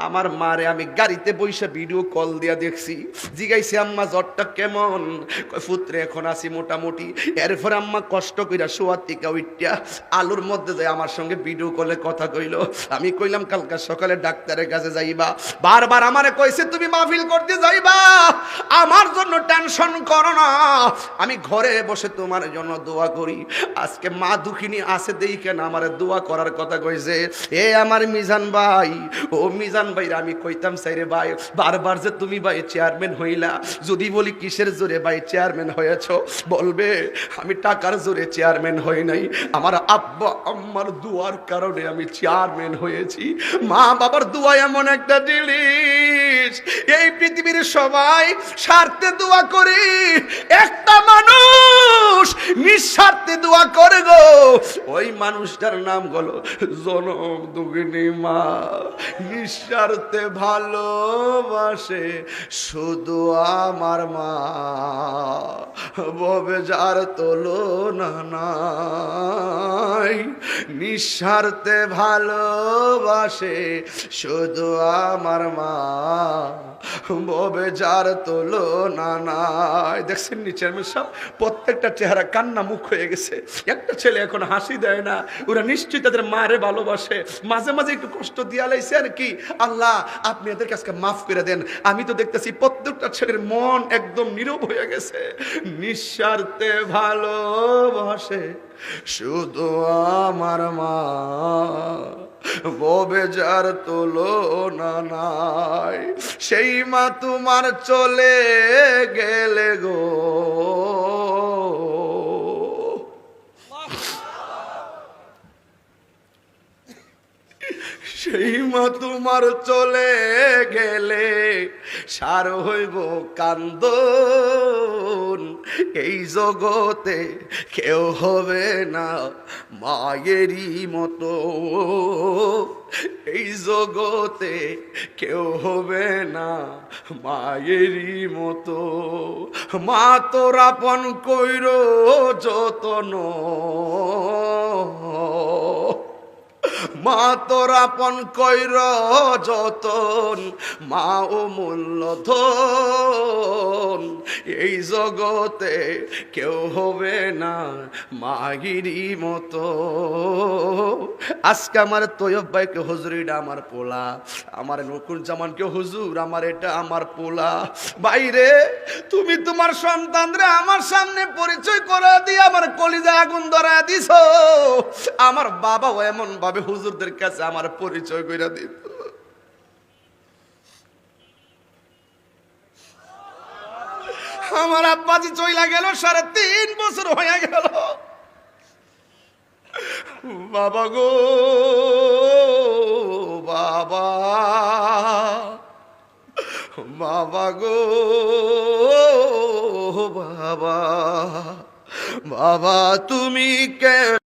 আমার মারে আমি গাড়িতে বসে ভিডিও কল দিয়া দেখছি, জিগাইছি আম্মা জ্বরটা কেমন? পুত্রে এখন আছি মোটামুটি। এরপরে আম্মা কষ্ট কইরা শোয়ার থেকে উইটা আলুর মধ্যে যায় আমার সঙ্গে ভিডিও কলে কথা কইল। আমি কইলাম কালকে সকালে ডাক্তারের কাছে যাইবা। বারবার আমারে কইছে তুমি মাহফিল করতে যাইবা, আমার জন্য টেনশন করো না, আমি ঘরে বসে তোমার জন্য দোয়া করি। আজকে মা দুঃখিনী আছে দেখে না আমার দোয়া করার কথা কইছে। এ আমার মিজান ভাই, ও মিজান ভাই আমি কইতাম সাইরে ভাই, বারবার যে তুমি ভাই চেয়ারম্যান হইলা, যদি বলি কিসের জোরে ভাই চেয়ারম্যান হয়েছো, বলবে আমি টাকার জোরে চেয়ারম্যান হই নাই, আমার আব্বা আম্মার দোয়ার কারণে আমি চেয়ারম্যান হয়েছি। মা বাবার দোয়া এমন একটা জিনিস, এই পৃথিবীর সবাই স্বার্থে দোয়া করি, একটা মানুষ নিঃস্বার্থে দোয়া করে গো, ওই মানুষটার নাম হলো জনম দুঃখিনী মা। নিঃস্বার্থে ভালোবাসে শুধু আমার মা, ববে যার তুলনা নাই। নিঃস্বার্থে ভালোবাসে শুধু আমার মা, ববে যার তুলনা নাই। দেখছেন নি চেয়ারম্যান সাহেব, প্রত্যেকটা চেহারা কান্না মুখ হয়ে গেছে। একটা ছেলে এখন হাসি দেয় না, ওরা নিশ্চয়ই তাদের মারে ভালোবাসে, মাঝে মাঝে একটু কষ্ট দিয়া লাইছে আর কি। আল্লাহ আপনি এদের কাছে মাফ করে দেন। আমি তো দেখতেছি প্রত্যেকটা ছেলের মন একদম নীরব হয়ে গেছে। নিঃস্বার্থে ভালোবাসে শুধু আমার মা, ববে যার তুলনা নাই। সেই মা তোমার চলে গেলে গো, সেই মা তোমার চলে গেলে সার হইব কান্দন। এই জগতে কেউ হবে না মায়েরই মতো, এই জগতে কেউ হবে না মায়েরই মতো। মা তোর আপন কইরো যতন, মা তোর আপন কইর যতন, মা ও মূল্যধন। এই জগতে কেউ হবে না মাগিরি মতো। আজকে আমার তৈয়ব ভাইকে হুজুর এটা আমার পোলা, আমার নকুল জামানকে হুজুর আমার এটা আমার পোলা। বাইরে তুমি তোমার সন্তানরে আমার সামনে পরিচয় করে দিয়ে আমার কলিজায় আগুন ধরায় দিছ। আমার বাবাও এমন ভাবে হুজুরদের কাছে আমার পরিচয় কইরা দিত। আমার আব্বাজি চইলা গেল, 3.5 বছর হয়ে গেল। বাবা গো বাবা, বাবা গো বাবা, বাবা তুমি কে